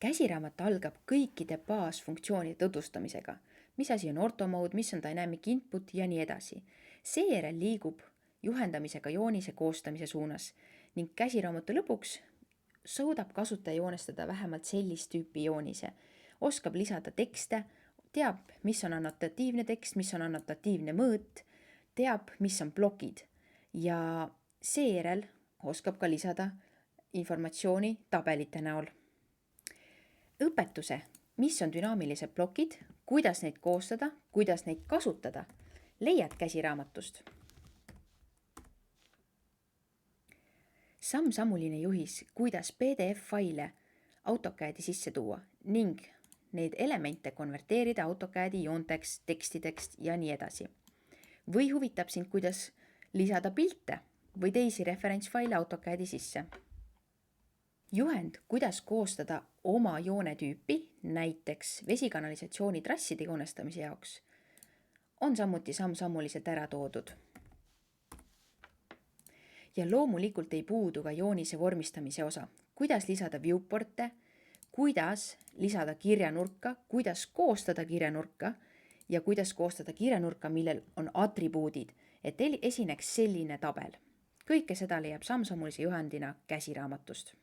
Käsiraamat algab kõikide baasfunktsioonide tutvustamisega, mis asi on orthomode, mis on dynamic input ja nii edasi. Seejärel liigub juhendamisega joonise koostamise suunas ning käsiraamatu lõpuks suudab kasutaja joonestada vähemalt sellist tüüpi joonise, oskab lisada tekste, teab, mis on annotatiivne tekst, mis on annotatiivne mõõt, teab, mis on plokid ja seejärel oskab ka lisada informatsiooni tabelite näol. Õpetuse, mis on dünaamilised plokid, kuidas neid koostada, kuidas neid kasutada, leiad käsiraamatust. Samm-sammuline juhis, kuidas PDF-faile AutoCAD-i sisse tuua ning neid elemente konverteerida AutoCAD-i joonteks, tekstideks ja nii edasi. Või huvitab sind, kuidas lisada pilte või teisi referentsfaile AutoCAD-i sisse. Juhend, kuidas koostada oma joonetüüpi, näiteks vesikanalisatsiooni trasside joonestamise jaoks, on samuti samm-sammuliselt ära toodud. Ja loomulikult ei puudu ka joonise vormistamise osa, kuidas lisada viewporte, kuidas lisada kirjanurka, kuidas koostada kirjanurka ja kuidas koostada kirjanurka, millel on atribuudid, et esineks selline tabel. Kõike seda leiab samm-sammulise juhendina käsiraamatust.